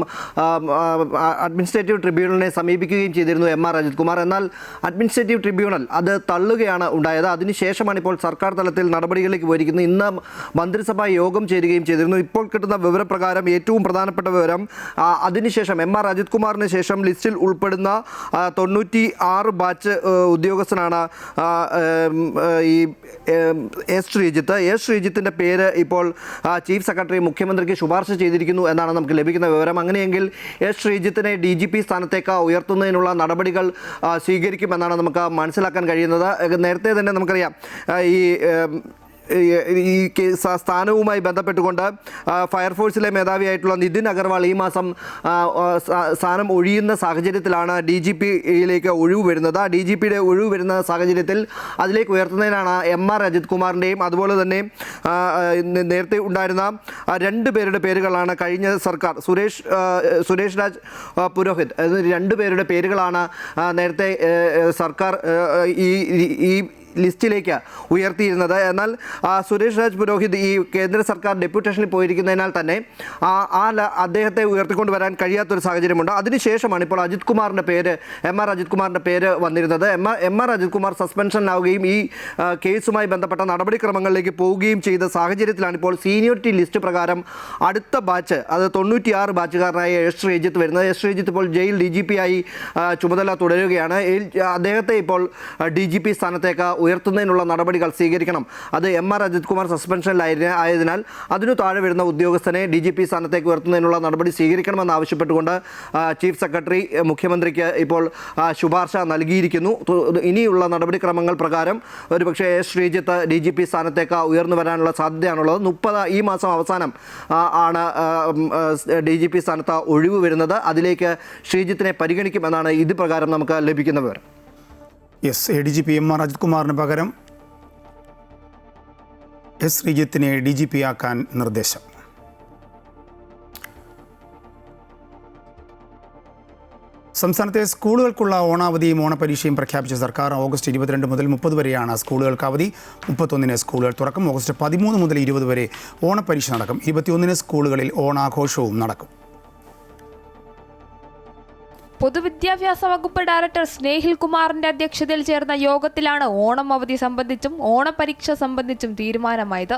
അഡ്മിനിസ്ട്രേറ്റീവ് ട്രിബ്യൂണലിനെ സമീപിക്കുകയും ചെയ്തിരുന്നു MR അജിത് കുമാർ. എന്നാൽ അഡ്മിനിസ്ട്രേറ്റീവ് ട്രിബ്യൂണൽ അത് തള്ളുകയാണ് ഉണ്ടായത്. അതിനുശേഷമാണ് ഇപ്പോൾ സർക്കാർ തലത്തിൽ നടപടികളിലേക്ക് പോയിരിക്കുന്നത്. ഇന്ന് മന്ത്രിസഭാ യോഗം ചേരുകയും ചെയ്തിരുന്നു. ഇപ്പോൾ കിട്ടുന്ന വിവരപ്രകാരം ഏറ്റവും പ്രധാനപ്പെട്ട വിവരം, അതിനുശേഷം MR അജിത് കുമാറിന് ശേഷം ലിസ്റ്റിൽ ഉൾപ്പെടുന്ന 96 ബാച്ച് ഉദ്യോഗസ്ഥനാണ് ഈ S ശ്രീജിത്തിൻ്റെ പേര് ഇപ്പോൾ ചീഫ് സെക്രട്ടറി മുഖ്യമന്ത്രിക്ക് ശുപാർശ ചെയ്തിരിക്കുന്നു എന്നാണ് നമുക്ക് ലഭിക്കുന്ന വിവരം. അങ്ങനെയെങ്കിൽ S ശ്രീജിത്തിനെ DGP സ്ഥാനത്തേക്ക് ഉയർത്തുന്നതിനുള്ള നടപടികൾ സ്വീകരിക്കുമെന്നാണ് നമുക്ക് മനസ്സിലാക്കാൻ കഴിയുന്നത്. നേരത്തെ തന്നെ നമുക്കറിയാം ഈ സ്ഥാനവുമായി ബന്ധപ്പെട്ടുകൊണ്ട് ഫയർഫോഴ്സിലെ മേധാവിയായിട്ടുള്ള നിതിൻ അഗർവാൾ ഈ മാസം സ്ഥാനം ഒഴിയുന്ന സാഹചര്യത്തിലാണ് DGPയിലേക്ക് ഒഴിവ് വരുന്നത്. DGPയുടെ ഒഴിവ് വരുന്ന സാഹചര്യത്തിൽ അതിലേക്ക് ഉയർത്തുന്നതിനാണ് MR അജിത് കുമാറിൻ്റെയും അതുപോലെ തന്നെ നേരത്തെ ഉണ്ടായിരുന്ന 2 പേരുടെ പേരുകളാണ് കഴിഞ്ഞ സർക്കാർ സുരേഷ് രാജ് പുരോഹിത് 2 പേരുടെ പേരുകളാണ് നേരത്തെ സർക്കാർ ഈ ലിസ്റ്റിലേക്ക് ഉയർത്തിയിരുന്നത്. എന്നാൽ സുരേഷ് രാജ് പുരോഹിത് ഈ കേന്ദ്ര സർക്കാർ ഡെപ്യൂട്ടേഷനിൽ പോയിരിക്കുന്നതിനാൽ തന്നെ അദ്ദേഹത്തെ ഉയർത്തിക്കൊണ്ടുവരാൻ കഴിയാത്തൊരു സാഹചര്യമുണ്ട്. അതിനുശേഷമാണ് ഇപ്പോൾ MR അജിത് കുമാറിൻ്റെ പേര് വന്നിരുന്നത്. MR അജിത് കുമാർ സസ്പെൻഷനിലാവുകയും ഈ കേസുമായി ബന്ധപ്പെട്ട നടപടിക്രമങ്ങളിലേക്ക് പോവുകയും ചെയ്ത സാഹചര്യത്തിലാണ് ഇപ്പോൾ സീനിയോറിറ്റി ലിസ്റ്റ് പ്രകാരം അടുത്ത ബാച്ച്, അത് 96 ബാച്ചുകാരനായ S ശ്രീജിത്ത് വരുന്നത്. S ശ്രീജിത്ത് ഇപ്പോൾ ജയിൽ DGP ആയി ചുമതല തുടരുകയാണ്. അദ്ദേഹത്തെ ഇപ്പോൾ DGP സ്ഥാനത്തേക്ക് ഉയർത്തുന്നതിനുള്ള നടപടികൾ സ്വീകരിക്കണം. അത് MR അജിത് കുമാർ സസ്പെൻഷനിലായതിനാൽ അതിനു താഴെ വരുന്ന ഉദ്യോഗസ്ഥനെ DGP സ്ഥാനത്തേക്ക് ഉയർത്തുന്നതിനുള്ള നടപടി സ്വീകരിക്കണമെന്ന് ആവശ്യപ്പെട്ടുകൊണ്ട് ചീഫ് സെക്രട്ടറി മുഖ്യമന്ത്രിക്ക് ഇപ്പോൾ ശുപാർശ നൽകിയിരിക്കുന്നു. ഇനിയുള്ള നടപടിക്രമങ്ങൾ പ്രകാരം ഒരുപക്ഷെ S ശ്രീജിത്ത് DGP സ്ഥാനത്തേക്ക് ഉയർന്നു വരാനുള്ള സാധ്യതയാണുള്ളത്. 30 ഈ മാസം അവസാനം ആണ് DGP സ്ഥാനത്ത് ഒഴിവ് വരുന്നത്. അതിലേക്ക് ശ്രീജിത്തിനെ പരിഗണിക്കുമെന്നാണ് ഇത് പ്രകാരം നമുക്ക് ലഭിക്കുന്ന വിവരം. ADGP MR അജിത് കുമാറിന് പകരം S ശ്രീജിത്തിനെ DGP ആക്കാൻ നിർദ്ദേശം. സംസ്ഥാനത്തെ സ്കൂളുകൾക്കുള്ള ഓണാവധിയും ഓണപരീക്ഷയും പ്രഖ്യാപിച്ച സർക്കാർ ഓഗസ്റ്റ് 22 മുതൽ 30 വരെയാണ് സ്കൂളുകൾക്ക് അവധി. 31 സ്കൂളുകൾ തുറക്കും. ഓഗസ്റ്റ് 13 മുതൽ 20 വരെ ഓണപരീക്ഷ നടക്കും. 21 സ്കൂളുകളിൽ ഓണാഘോഷവും നടക്കും. പൊതുവിദ്യാഭ്യാസ വകുപ്പ് ഡയറക്ടർ സ്നേഹിൽ കുമാറിന്റെ അധ്യക്ഷതയിൽ ചേർന്ന യോഗത്തിലാണ് ഓണം അവധി സംബന്ധിച്ചും ഓണപരീക്ഷ സംബന്ധിച്ചും തീരുമാനമായത്.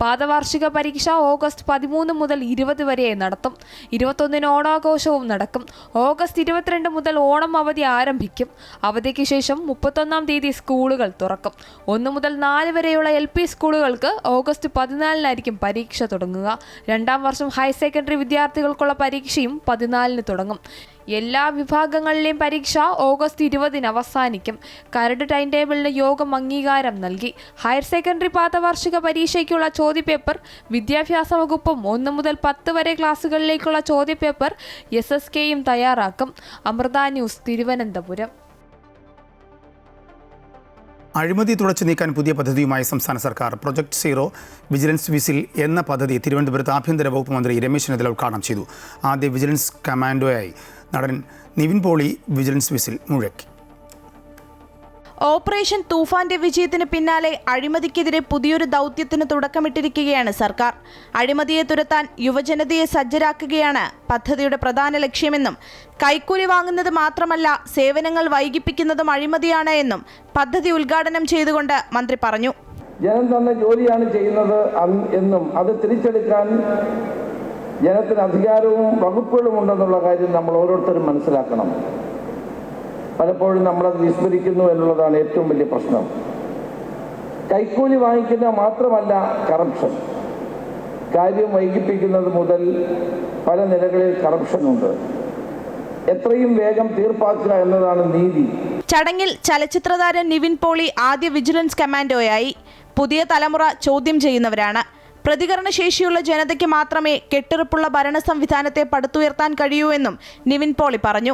പാദവാർഷിക പരീക്ഷ ഓഗസ്റ്റ് 13 മുതൽ 20 വരെ നടത്തും. 21 ഓണാഘോഷവും നടക്കും. ഓഗസ്റ്റ് 22 മുതൽ ഓണം അവധി ആരംഭിക്കും. അവധിക്ക് ശേഷം 31-ാം തീയതി സ്കൂളുകൾ തുറക്കും. 1 മുതൽ 4 വരെയുള്ള LP സ്കൂളുകൾക്ക് ഓഗസ്റ്റ് 14-നായിരിക്കും പരീക്ഷ തുടങ്ങുക. 2ാം വർഷം ഹയർ സെക്കൻഡറി വിദ്യാർത്ഥികൾക്കുള്ള പരീക്ഷയും 14-ന് തുടങ്ങും. എല്ലാ വിഭാഗങ്ങളിലെയും പരീക്ഷ ഓഗസ്റ്റ് 20-ന് അവസാനിക്കും. കരട് ടൈം ടേബിളിന് യോഗം അംഗീകാരം നൽകി. ഹയർ സെക്കൻഡറി പാദവാർഷിക പരീക്ഷയ്ക്കുള്ള ചോദ്യപേപ്പർ വിദ്യാഭ്യാസ വകുപ്പും 1 മുതൽ 10 വരെ ക്ലാസുകളിലേക്കുള്ള ചോദ്യപേപ്പർ SSKയും തയ്യാറാക്കും. അമൃത ന്യൂസ്, തിരുവനന്തപുരം. അഴിമതി തുടച്ചു നീക്കാൻ പുതിയ പദ്ധതിയുമായി സംസ്ഥാന സർക്കാർ. പ്രൊജക്ട് സീറോ വിജിലൻസ് വിസിൽ എന്ന പദ്ധതി തിരുവനന്തപുരത്ത് ആഭ്യന്തര വകുപ്പ് മന്ത്രി രമേശ് ചെന്നിത്തല ഉദ്ഘാടനം ചെയ്തു. ആദ്യ വിജിലൻസ് കമാൻഡോയായി നടൻ നിവിൻ പോളി വിജിലൻസ് വിസിൽ മുഴക്കി. ഓപ്പറേഷൻ തൂഫാന്റെ വിജയത്തിന് പിന്നാലെ അഴിമതിക്കെതിരെ പുതിയൊരു ദൗത്യത്തിന് തുടക്കമിട്ടിരിക്കുകയാണ് സർക്കാർ. അഴിമതിയെ തുരത്താൻ യുവജനതയെ സജ്ജരാക്കുകയാണ് പദ്ധതിയുടെ പ്രധാന ലക്ഷ്യമെന്നും കൈക്കൂലി വാങ്ങുന്നത് മാത്രമല്ല സേവനങ്ങൾ വൈകിപ്പിക്കുന്നതും അഴിമതിയാണ് എന്നും പദ്ധതി ഉദ്ഘാടനം ചെയ്തുകൊണ്ട് മന്ത്രി പറഞ്ഞു. ജനം തന്ന ജോലിയാണ് ചെയ്യുന്നത് എന്നും അത് തിരിച്ചെടുക്കാൻ ജനത്തിന് അധികാരവും വകുപ്പുകളും ഉണ്ടെന്നുള്ള കാര്യം നമ്മൾ ഓരോരുത്തരും മനസ്സിലാക്കണം. പലപ്പോഴും നമ്മളത് വിസ്മരിക്കുന്നു എന്നുള്ളതാണ് ഏറ്റവും വലിയ പ്രശ്നം. കൈക്കൂലി വാങ്ങിക്കുന്ന മാത്രമല്ല കറപ്ഷൻ. കാര്യം വൈകിപ്പിക്കുന്നത് മുതൽ പല നിലകളിൽ കറപ്ഷനുണ്ട്. എത്രയും വേഗം തീർപ്പാക്കുക എന്നതാണ് നീതി. ചടങ്ങിൽ ചലച്ചിത്രതാരം നിവിൻ പോളി ആദ്യ വിജിലൻസ് കമാൻഡോയായി. പുതിയ തലമുറ ചോദ്യം ചെയ്യുന്നവരാണ്. പ്രതികരണശേഷിയുള്ള ജനതയ്ക്ക് മാത്രമേ കെട്ടുറപ്പുള്ള ഭരണ സംവിധാനത്തെ പടുത്തുയർത്താൻ കഴിയൂ എന്നും നിവിൻ പോളി പറഞ്ഞു.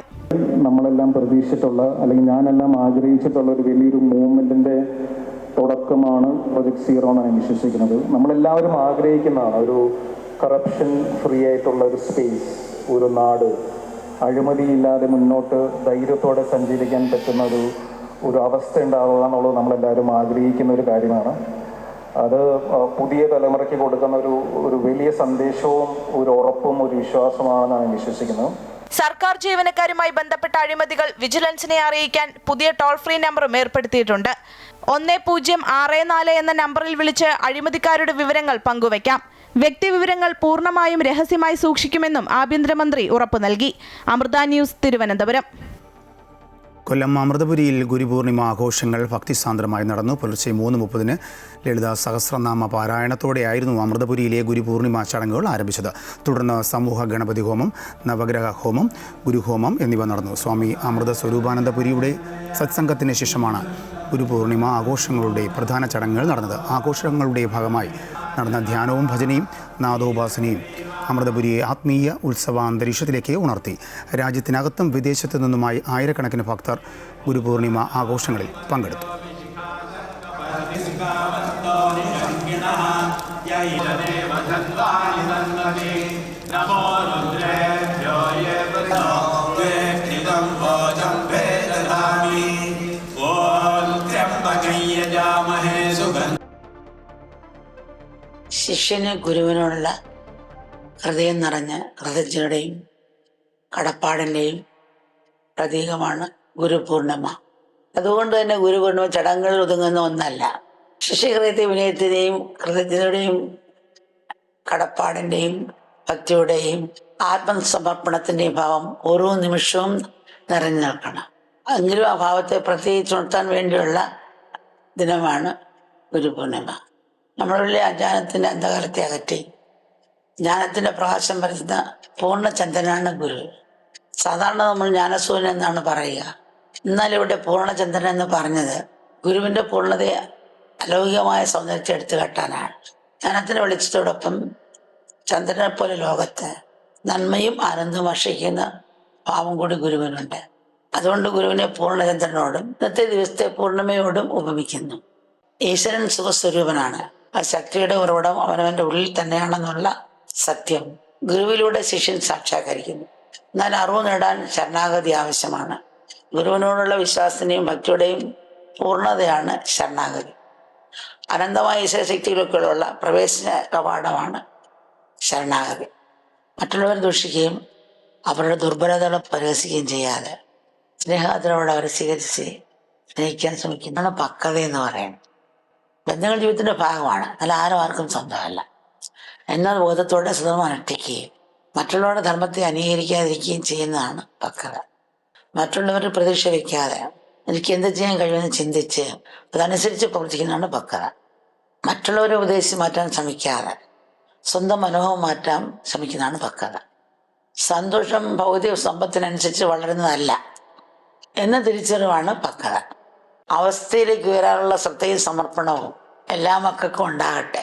നമ്മളെല്ലാം പ്രതീക്ഷിച്ചിട്ടുള്ള അല്ലെങ്കിൽ ഞാനെല്ലാം ആഗ്രഹിച്ചിട്ടുള്ള ഒരു വലിയൊരു മൂവ്മെന്റിന്റെ തുടക്കമാണ് പ്രൊജക്ട് സീറോ എന്നാണ് ഞാൻ വിശ്വസിക്കുന്നത്. നമ്മളെല്ലാവരും ആഗ്രഹിക്കുന്നതാണ് ഒരു കറപ്ഷൻ ഫ്രീ ആയിട്ടുള്ള ഒരു സ്പേസ്, ഒരു നാട്, അഴിമതിയില്ലാതെ മുന്നോട്ട് ധൈര്യത്തോടെ സഞ്ചരിക്കാൻ പറ്റുന്ന ഒരു അവസ്ഥ ഉണ്ടാവുക എന്നുള്ളത് നമ്മളെല്ലാവരും ആഗ്രഹിക്കുന്ന ഒരു കാര്യമാണ്. അത് പുതിയ തലമുറയ്ക്ക് കൊടുക്കുന്ന ഒരു വലിയ സന്ദേശവും ഒരു ഉറപ്പും ഒരു വിശ്വാസമാണെന്നാണ് വിശ്വസിക്കുന്നത്. സർക്കാർ ജീവനക്കാരുമായി ബന്ധപ്പെട്ട അഴിമതികൾ വിജിലൻസിനെ അറിയിക്കാൻ പുതിയ ടോൾ ഫ്രീ നമ്പറും ഏർപ്പെടുത്തിയിട്ടുണ്ട്. 1064 എന്ന നമ്പറിൽ വിളിച്ച് അഴിമതിക്കാരുടെ വിവരങ്ങൾ പങ്കുവയ്ക്കാം. വ്യക്തിവിവരങ്ങൾ പൂർണ്ണമായും രഹസ്യമായി സൂക്ഷിക്കുമെന്നും ആഭ്യന്തരമന്ത്രി ഉറപ്പു നൽകി. അമൃത ന്യൂസ്, തിരുവനന്തപുരം. കൊല്ലം അമൃതപുരിയിൽ ഗുരുപൂർണിമ ആഘോഷങ്ങൾ ഭക്തിസാന്ദ്രമായി നടന്നു. പുലർച്ചെ 3:30 ലളിത സഹസ്രനാമ പാരായണത്തോടെയായിരുന്നു അമൃതപുരിയിലെ ഗുരുപൂർണിമ ചടങ്ങുകൾ ആരംഭിച്ചത്. തുടർന്ന് സമൂഹ ഗണപതി ഹോമം, നവഗ്രഹ ഹോമം, ഗുരുഹോമം എന്നിവ നടന്നു. സ്വാമി അമൃത സ്വരൂപാനന്ദപുരിയുടെ സത്സംഗത്തിന് ശേഷമാണ് ഗുരുപൂർണിമ ആഘോഷങ്ങളുടെ പ്രധാന ചടങ്ങുകൾ നടന്നത്. ആഘോഷങ്ങളുടെ ഭാഗമായി നടന്ന ധ്യാനവും ഭജനയും നാദോപാസനയും അമൃതപുരിയെ ആത്മീയ ഉത്സവാന്തരീക്ഷത്തിലേക്ക് ഉണർത്തി. രാജ്യത്തിനകത്തും വിദേശത്തു നിന്നുമായി ആയിരക്കണക്കിന് ഭക്തർ ഗുരുപൂർണിമ ആഘോഷങ്ങളിൽ പങ്കെടുത്തു. ശിഷ്യന് ഗുരുവിനോടുള്ള ഹൃദയം നിറഞ്ഞ കൃതജ്ഞതയുടെയും കടപ്പാടിൻ്റെയും പ്രതീകമാണ് ഗുരുപൂർണിമ. അതുകൊണ്ട് തന്നെ ഗുരുപൂർണിമ ചടങ്ങുകളിൽ ഒതുങ്ങുന്ന ഒന്നല്ല. ശിഷ്യഹൃദയത്തെ വിനയത്തിൻ്റെയും കൃതജ്ഞതയുടെയും കടപ്പാടിൻ്റെയും ഭക്തിയുടെയും ആത്മസമർപ്പണത്തിൻ്റെയും ഭാവം ഓരോ നിമിഷവും നിറഞ്ഞു നിൽക്കണം. എങ്കിലും ആ ഭാവത്തെ പ്രത്യേകിച്ചുണർത്താൻ വേണ്ടിയുള്ള ദിനമാണ് ഗുരുപൂർണിമ. നമ്മളുടെ അജ്ഞാനത്തിൻ്റെ അന്ധകാരത്തെ അകറ്റി ജ്ഞാനത്തിൻ്റെ പ്രകാശം പരത്തുന്ന പൂർണ്ണചന്ദ്രനാണ് ഗുരു. സാധാരണ നമ്മൾ ജ്ഞാനസൂര്യൻ എന്നാണ് പറയുക. എന്നാൽ ഇവിടെ പൂർണ്ണചന്ദ്രൻ എന്ന് പറഞ്ഞത് ഗുരുവിൻ്റെ പൂർണ്ണതയെ അലൗകികമായ സൗന്ദര്യത്തെ എടുത്തു കാട്ടാനാണ്. ജ്ഞാനത്തിൻ്റെ വെളിച്ചത്തോടൊപ്പം ചന്ദ്രനെ പോലെ ലോകത്ത് നന്മയും ആനന്ദവും വർഷിക്കുന്ന ഭാവം കൂടി ഗുരുവിനുണ്ട്. അതുകൊണ്ട് ഗുരുവിനെ പൂർണ്ണചന്ദ്രനോടും ഇന്നത്തെ ദിവസത്തെ പൂർണ്ണിമയോടും ഉപമിക്കുന്നു. ഈശ്വരൻ സുഖസ്വരൂപനാണ്. ആ ശക്തിയുടെ ഉറവിടം അവനവൻ്റെ ഉള്ളിൽ തന്നെയാണെന്നുള്ള സത്യം ഗുരുവിലൂടെ ശിഷ്യൻ സാക്ഷാത്കരിക്കുന്നു. എന്നാൽ അറിവ് നേടാൻ ശരണാഗതി ആവശ്യമാണ്. ഗുരുവിനോടുള്ള വിശ്വാസത്തിൻ്റെയും ഭക്തിയുടെയും പൂർണ്ണതയാണ് ശരണാഗതി. അനന്തമായ ഈശ്വരശക്തികൾക്കുള്ള പ്രവേശന കവാടമാണ് ശരണാഗതി. മറ്റുള്ളവരെ ദൂഷിക്കുകയും അവരുടെ ദുർബലതകളെ പരിഹസിക്കുകയും ചെയ്യാതെ സ്നേഹത്തിനോട് അവരെ സ്വീകരിച്ച് സ്നേഹിക്കാൻ ശ്രമിക്കുന്നതാണ് പക്വത എന്ന് പറയുന്നത്. ബന്ധങ്ങൾ ജീവിതത്തിൻ്റെ ഭാഗമാണ്, എന്നാൽ ആർക്കും സ്വന്തമല്ല. എന്നാൽ ബോധത്തോടെ സ്വതം അനുഷ്ഠിക്കുകയും മറ്റുള്ളവരുടെ ധർമ്മത്തെ അംഗീകരിക്കാതിരിക്കുകയും ചെയ്യുന്നതാണ് പക്വത. മറ്റുള്ളവരുടെ പ്രതീക്ഷ വയ്ക്കാതെ എനിക്ക് എന്ത് ചെയ്യാൻ കഴിയുമെന്ന് ചിന്തിച്ച് അതനുസരിച്ച് പ്രവർത്തിക്കുന്നതാണ് പക്വത. മറ്റുള്ളവരെ ഉപദേശിച്ച് മാറ്റാൻ ശ്രമിക്കാതെ സ്വന്തം മനോഭാവം മാറ്റാൻ ശ്രമിക്കുന്നതാണ് പക്വത. സന്തോഷം ഭൗതിക സമ്പത്തിനനുസരിച്ച് വളരുന്നതല്ല എന്ന തിരിച്ചറിവാണ് പക്വത. അവസ്ഥയിലേക്ക് ഉയരാനുള്ള ശ്രദ്ധയും സമർപ്പണവും എല്ലാ മക്കൾക്കും ഉണ്ടാകട്ടെ.